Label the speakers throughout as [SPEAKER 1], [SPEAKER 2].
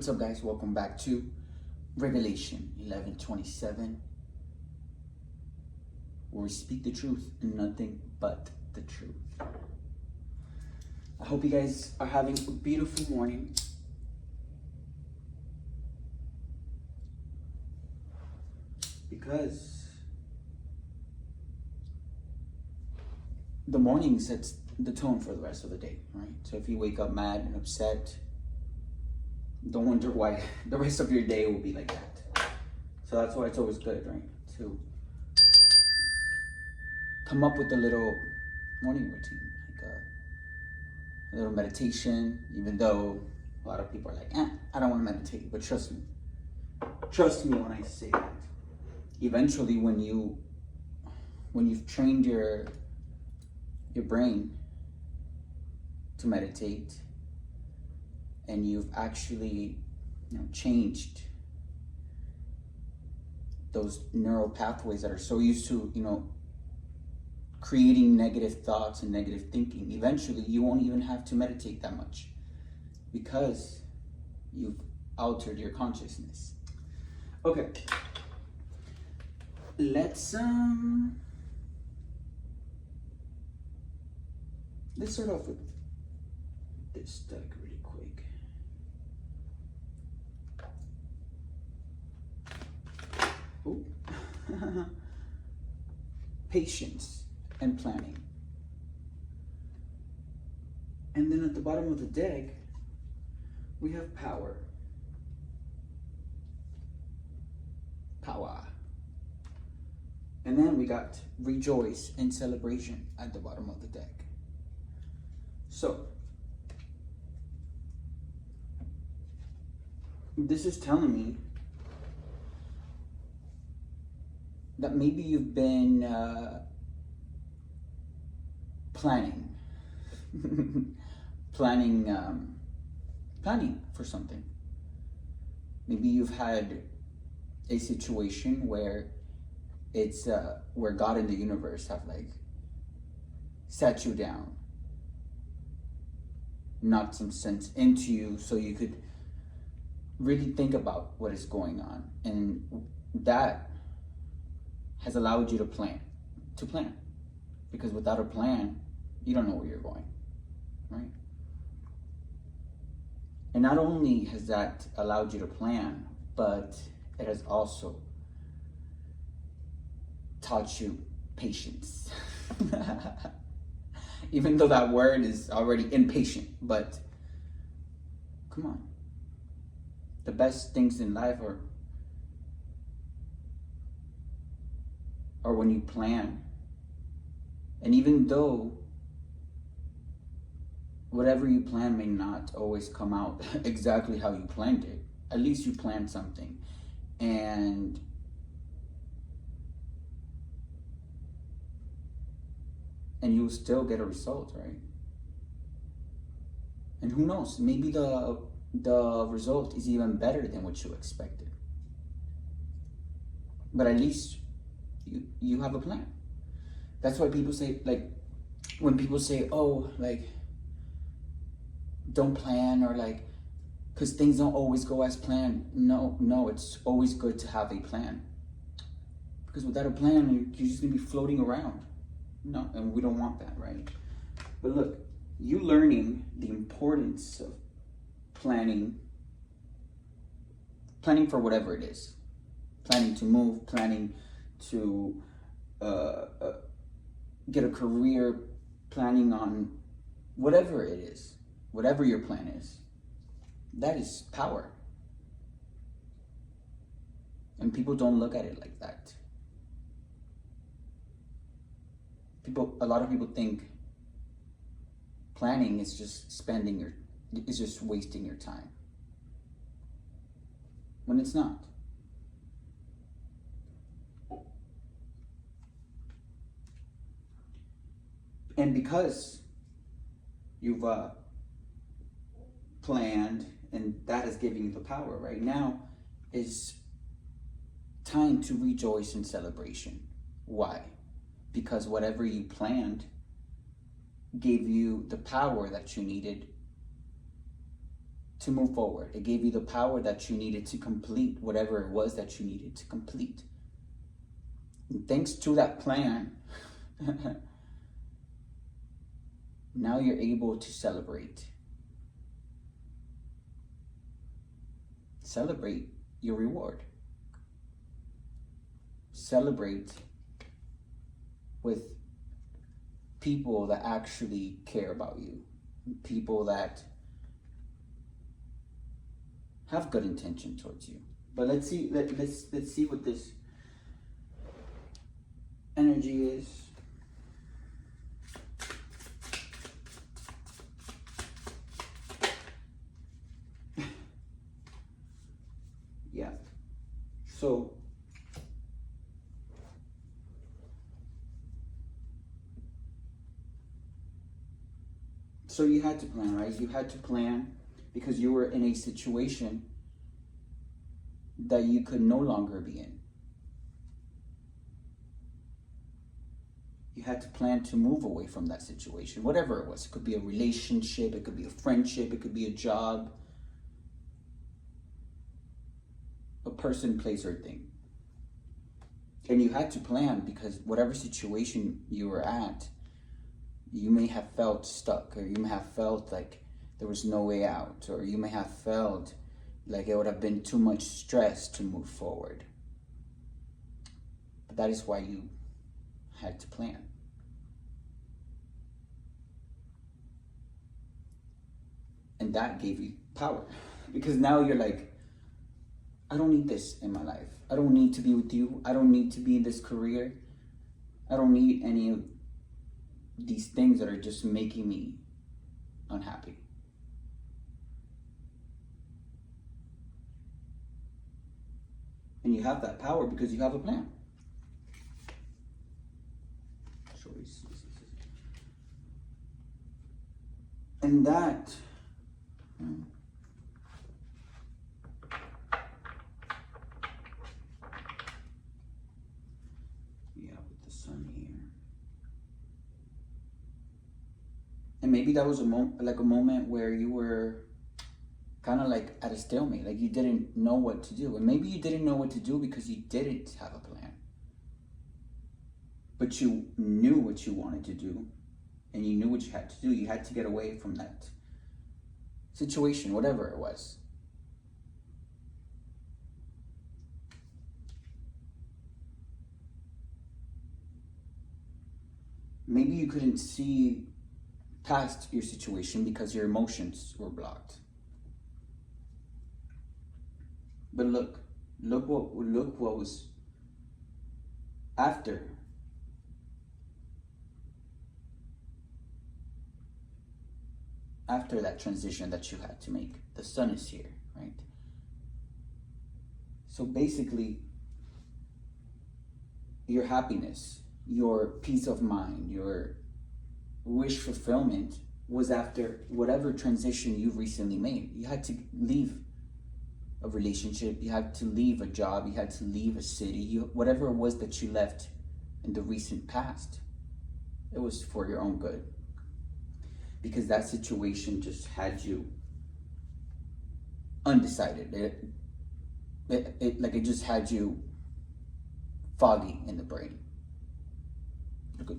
[SPEAKER 1] What's up, guys? Welcome back to Revelation 11:27, where we speak the truth and nothing but the truth. I hope you guys are having a beautiful morning. Because the morning sets the tone for the rest of the day, right? So if you wake up mad and upset, don't wonder why the rest of your day will be like that. So that's why it's always good, right? To come up with a little morning routine, like a little meditation, even though a lot of people are like, I don't want to meditate. But trust me when I say that. Eventually, when you've trained your brain to meditate, and you've actually changed those neural pathways that are so used to creating negative thoughts and negative thinking, eventually you won't even have to meditate that much, because you've altered your consciousness. Okay, let's start off with this deck really quick. Ooh. Patience and planning. And then at the bottom of the deck, we have power. Power. And then we got rejoice and celebration at the bottom of the deck. So, this is telling me that maybe you've been planning for something. Maybe you've had a situation where it's where God and the universe have sat you down, knocked some sense into you, so you could really think about what is going on, and that has allowed you to plan. Because without a plan, you don't know where you're going, right? And not only has that allowed you to plan, but it has also taught you patience. Even though that word is already impatient, but come on. The best things in life are when you plan. And even though whatever you plan may not always come out exactly how you planned it, at least you planned something. And you'll still get a result, right? And who knows, maybe the result is even better than what you expected. But at least you have a plan. That's why people say, when people say, oh, don't plan, or because things don't always go as planned. No, it's always good to have a plan. Because without a plan, you're just gonna be floating around. No, and we don't want that, right? But look, you learning the importance of planning for whatever it is. Planning to move, planning to get a career, planning on whatever it is, whatever your plan is. That is power. And people don't look at it like that. A lot of people think planning is just wasting your time, when it's not. And because you've planned, and that is giving you the power, right now is time to rejoice in celebration. Why? Because whatever you planned gave you the power that you needed to move forward. It gave you the power that you needed to complete whatever it was that you needed to complete. And thanks to that plan, now you're able to celebrate. Celebrate your reward. Celebrate with people that actually care about you. People that have good intention towards you. But let's see what this energy is. Yeah. So you had to plan, right? You had to plan because you were in a situation that you could no longer be in. You had to plan to move away from that situation, whatever it was. It could be a relationship, it could be a friendship, it could be a job, a person, place, or thing. And you had to plan because whatever situation you were at, you may have felt stuck, or you may have felt like there was no way out, or you may have felt like it would have been too much stress to move forward. But that is why you had to plan. And that gave you power. Because now you're like, I don't need this in my life. I don't need to be with you. I don't need to be in this career. I don't need any of these things that are just making me unhappy. And you have that power because you have a plan. And that with the sun here. And maybe that was a moment where you were kind of like at a stalemate, like you didn't know what to do. And maybe you didn't know what to do because you didn't have a plan. But you knew what you wanted to do, and you knew what you had to do. You had to get away from that situation, whatever it was. Maybe you couldn't see past your situation because your emotions were blocked. But look what was after. After that transition that you had to make. The sun is here, right? So basically, your happiness, your peace of mind, your wish fulfillment was after whatever transition you've recently made. You had to leave a relationship, you had to leave a job, you had to leave a city, whatever it was that you left in the recent past, it was for your own good. Because that situation just had you undecided. It just had you foggy in the brain.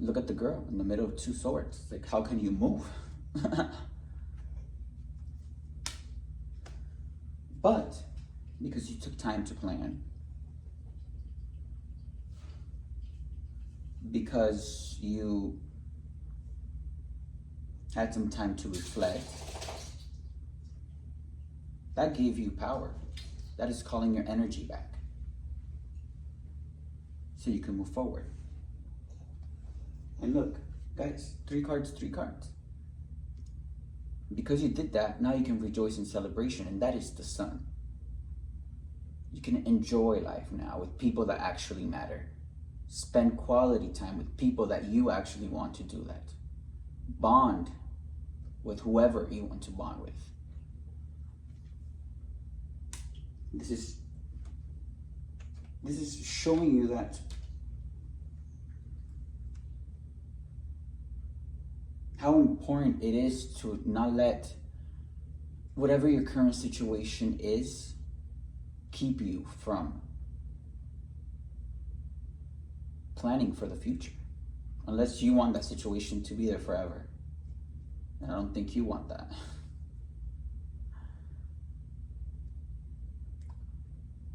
[SPEAKER 1] Look at the girl in the middle of two swords. Like, how can you move? But because you took time to plan, because you had some time to reflect, that gave you power. That is calling your energy back so you can move forward. And look, guys, 3 cards. Because you did that, now you can rejoice in celebration, and that is the sun. You can enjoy life now with people that actually matter. Spend quality time with people that you actually want to do that. Bond with whoever you want to bond with. This is showing you that how important it is to not let whatever your current situation is, keep you from planning for the future. Unless you want that situation to be there forever. And I don't think you want that.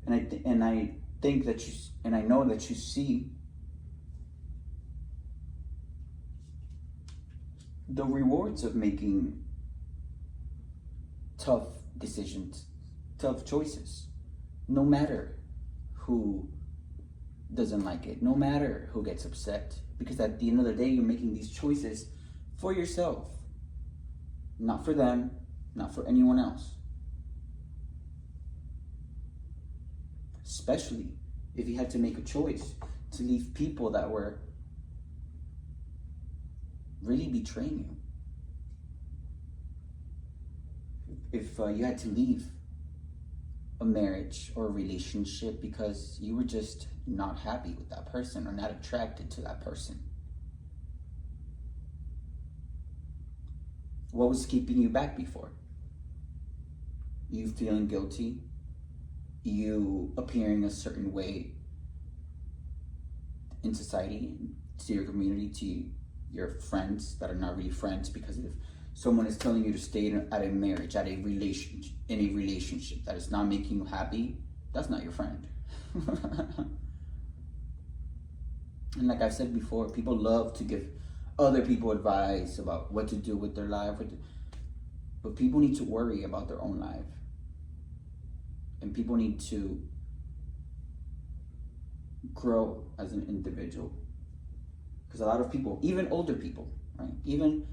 [SPEAKER 1] And I think that I know that you see the rewards of making tough decisions, tough choices, no matter who doesn't like it, no matter who gets upset, because at the end of the day, you're making these choices for yourself, not for them, not for anyone else. Especially if you had to make a choice to leave people that were really betraying you. If you had to leave a marriage or a relationship because you were just not happy with that person or not attracted to that person. What was keeping you back before? You feeling guilty? You appearing a certain way in society, to your community, to your friends that are not really friends, because if someone is telling you to stay at a marriage, at a relationship, in a relationship that is not making you happy, that's not your friend. And like I've said before, people love to give other people advice about what to do with their life, but people need to worry about their own life. And people need to grow as an individual. Because a lot of people, even older people, right? Even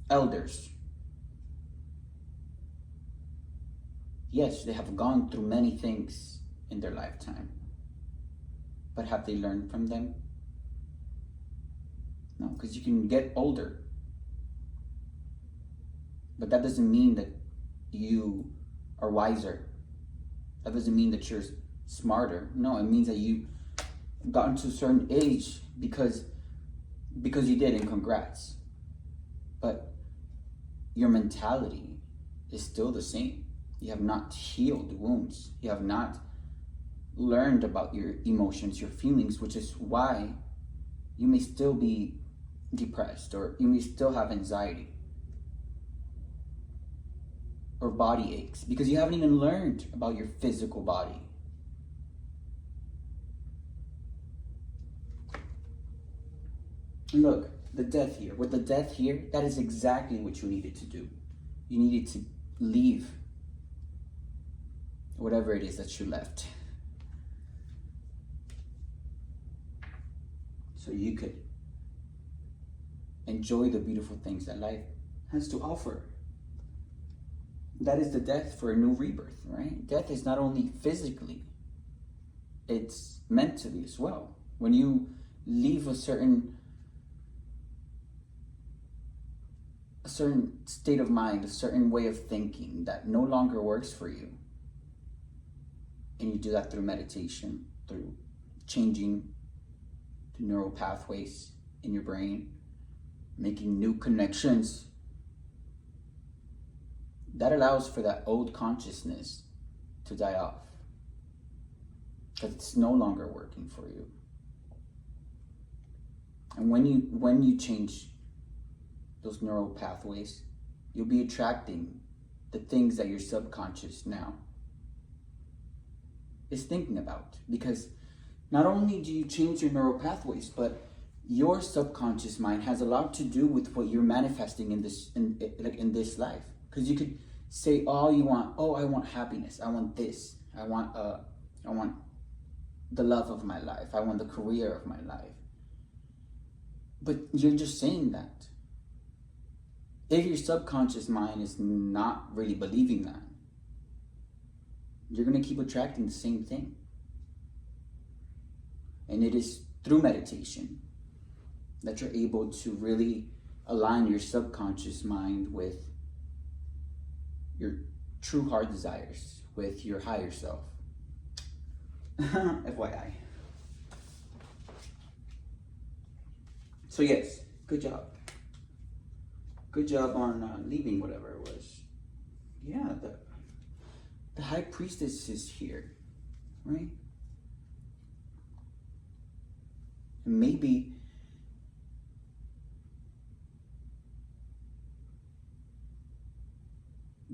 [SPEAKER 1] elders, yes, they have gone through many things in their lifetime. But have they learned from them? No, because you can get older. But that doesn't mean that you are wiser. That doesn't mean that you're smarter. No, it means that you gotten to a certain age because you did, and congrats. But your mentality is still the same. You have not healed the wounds. You have not learned about your emotions, your feelings, which is why you may still be depressed, or you may still have anxiety or body aches, because you haven't even learned about your physical body. Look, the death here. With the death here, that is exactly what you needed to do. You needed to leave whatever it is that you left, so you could enjoy the beautiful things that life has to offer. That is the death for a new rebirth, right? Death is not only physically, it's mentally as well. When you leave a certain state of mind, a certain way of thinking that no longer works for you, and you do that through meditation, through changing the neural pathways in your brain, making new connections, that allows for that old consciousness to die off, because it's no longer working for you. And when you change those neural pathways, you'll be attracting the things that your subconscious now is thinking about. Because not only do you change your neural pathways, but your subconscious mind has a lot to do with what you're manifesting in this life. Because you could say all you want. Oh, I want happiness. I want this. I want the love of my life. I want the career of my life. But you're just saying that. If your subconscious mind is not really believing that, you're going to keep attracting the same thing. And it is through meditation that you're able to really align your subconscious mind with your true heart desires, with your higher self. FYI. So yes, good job. Good job on leaving whatever it was. high priestess is here, right? And maybe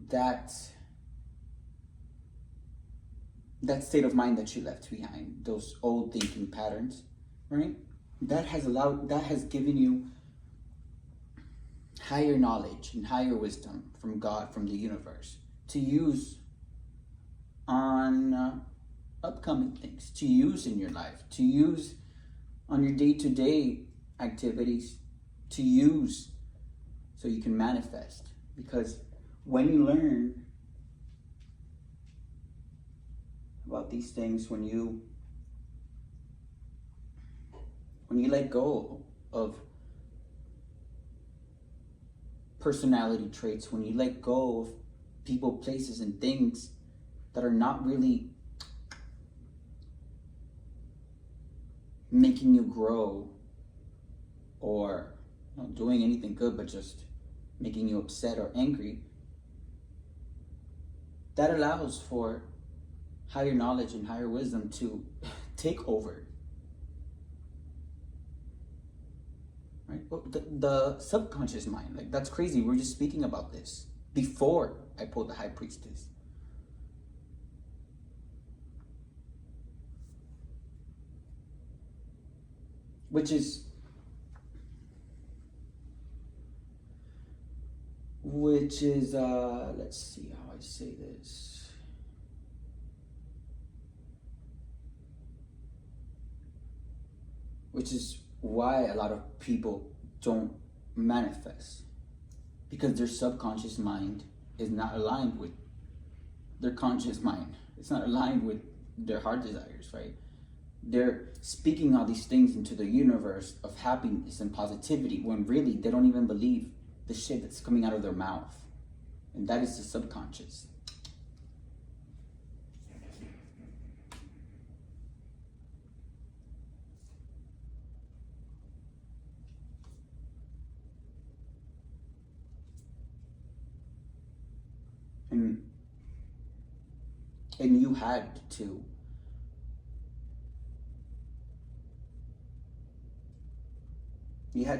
[SPEAKER 1] that state of mind that you left behind, those old thinking patterns, right? That has given you higher knowledge and higher wisdom from God, from the universe, to use on upcoming things, to use in your life, to use on your day-to-day activities, to use so you can manifest. Because when you learn about these things, when you let go of personality traits, when you let go of people, places, and things that are not really making you grow or doing anything good, but just making you upset or angry, that allows for higher knowledge and higher wisdom to take over. Right? The subconscious mind, like, that's crazy. We're just speaking about this before I pulled the high priestess. Which is let's see how I say this. Which is why a lot of people don't manifest, because their subconscious mind is not aligned with their conscious mind. It's not aligned with their heart desires, right? They're speaking all these things into the universe of happiness and positivity when really they don't even believe the shit that's coming out of their mouth. And that is the subconscious. And you had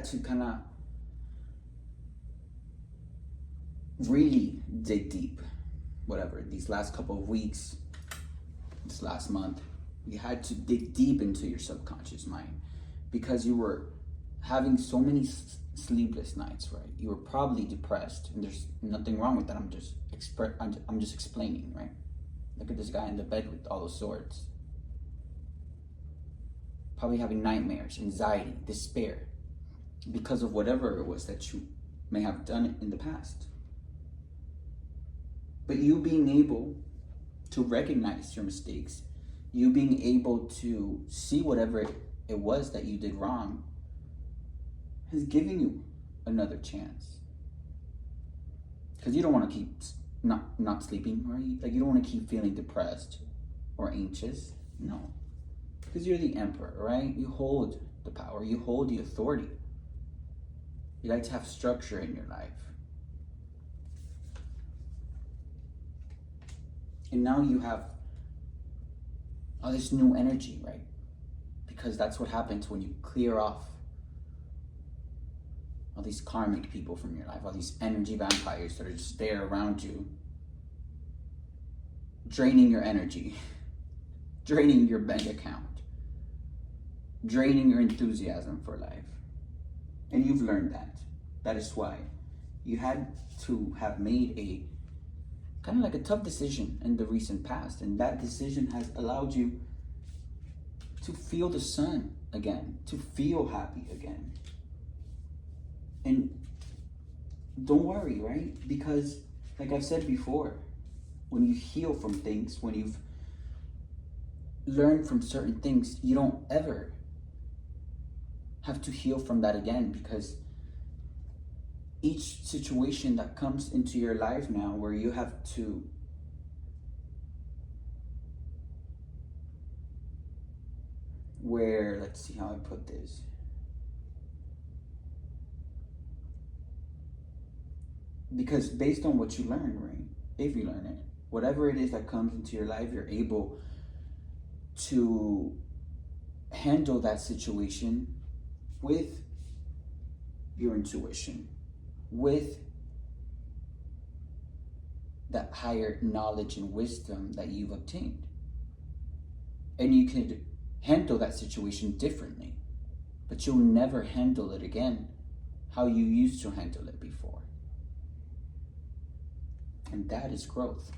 [SPEAKER 1] to kind of really dig deep, whatever, these last couple of weeks, this last month, you had to dig deep into your subconscious mind, because you were having so many sleepless nights, right? You were probably depressed, and there's nothing wrong with that. I'm just explaining, right? Look at this guy in the bed with all those swords. Probably having nightmares, anxiety, despair, because of whatever it was that you may have done in the past. But you being able to recognize your mistakes, you being able to see whatever it was that you did wrong, has given you another chance. Because you don't want to keep not sleeping, right? Like, you don't want to keep feeling depressed or anxious. No. Because you're the emperor, right? You hold the power. You hold the authority. You like to have structure in your life. And now you have all this new energy, right? Because that's what happens when you clear off all these karmic people from your life, all these energy vampires that are just there around you, draining your energy, draining your bank account, draining your enthusiasm for life. And you've learned that. That is why you had to have made a kind of like a tough decision in the recent past. And that decision has allowed you to feel the sun again, to feel happy again. And don't worry, right? Because, like I've said before, when you heal from things, when you've learned from certain things, you don't ever have to heal from that again, because each situation that comes into your life now where you have to let's see how I put this. Because based on what you learn, right? If you learn it, whatever it is that comes into your life, you're able to handle that situation with your intuition, with that higher knowledge and wisdom that you've obtained. And you could handle that situation differently, but you'll never handle it again how you used to handle it before. And that is growth.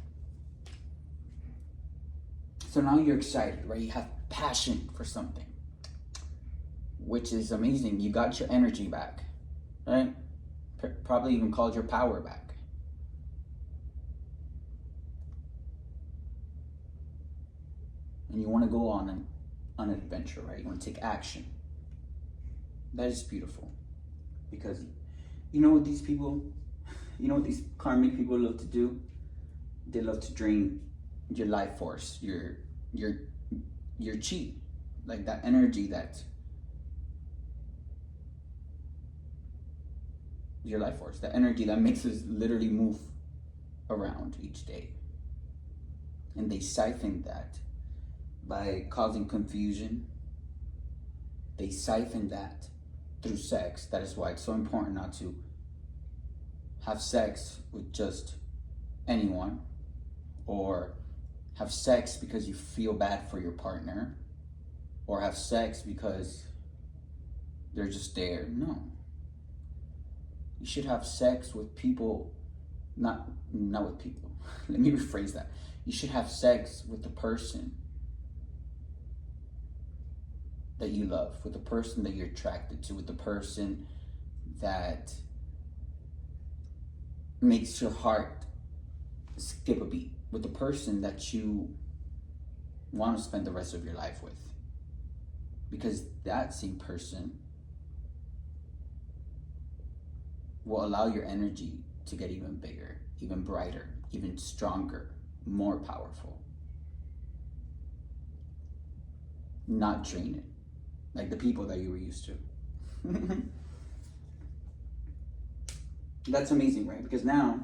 [SPEAKER 1] So now you're excited, right? You have passion for something, which is amazing. You got your energy back, right? Probably even called your power back. And you want to go on an adventure, right? You want to take action. That is beautiful. Because you know what these people, you know what these karmic people love to do? They love to drain your life force, your chi, like that energy that your life force, the energy that makes us literally move around each day. And they siphon that by causing confusion. They siphon that through sex. That is why it's so important not to have sex with just anyone, or have sex because you feel bad for your partner, or have sex because they're just there. No. You should have sex with people, not with people. Let me rephrase that. You should have sex with the person that you love, with the person that you're attracted to, with the person that makes your heart skip a beat, with the person that you want to spend the rest of your life with. Because that same person will allow your energy to get even bigger, even brighter, even stronger, more powerful. Not drain it, like the people that you were used to. That's amazing, right? Because now,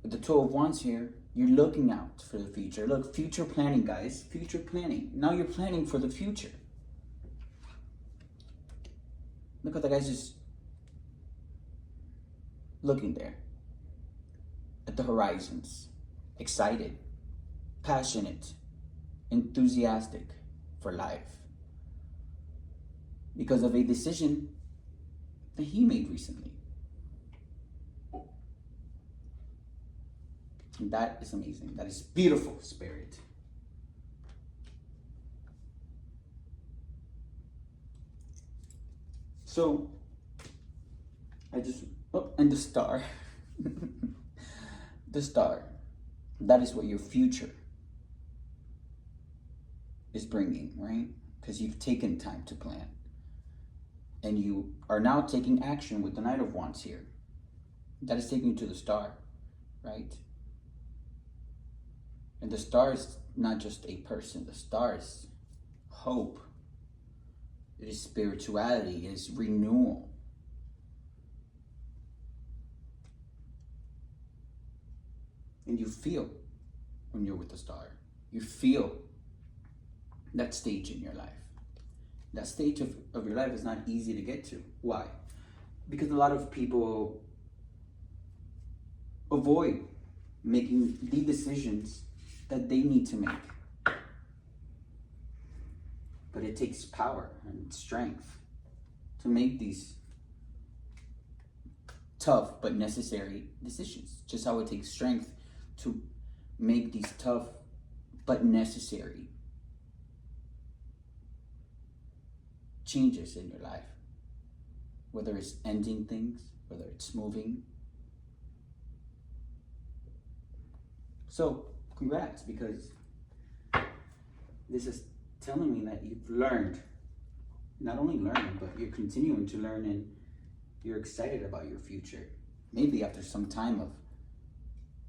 [SPEAKER 1] with the Two of Wands here, you're looking out for the future. Look, future planning, guys. Future planning. Now you're planning for the future. Look at the guys just looking there at the horizons, excited, passionate, enthusiastic for life because of a decision that he made recently. And that is amazing. That is beautiful, Spirit. So, and the star. The star. That is what your future is bringing, right? Because you've taken time to plan. And you are now taking action with the Knight of Wands here. That is taking you to the star, right? And the star is not just a person. The star is hope. It is spirituality. It is renewal. And you feel when you're with the star. You feel that stage in your life. That stage of your life is not easy to get to. Why? Because a lot of people avoid making the decisions that they need to make. But it takes power and strength to make these tough but necessary decisions. Just how it takes strength to make these tough but necessary changes in your life. Whether it's ending things, whether it's moving. So, congrats, because this is telling me that you've learned, not only learned, but you're continuing to learn, and you're excited about your future. Maybe after some time of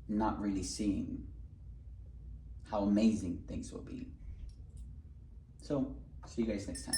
[SPEAKER 1] not really seeing how amazing things will be. So, see you guys next time.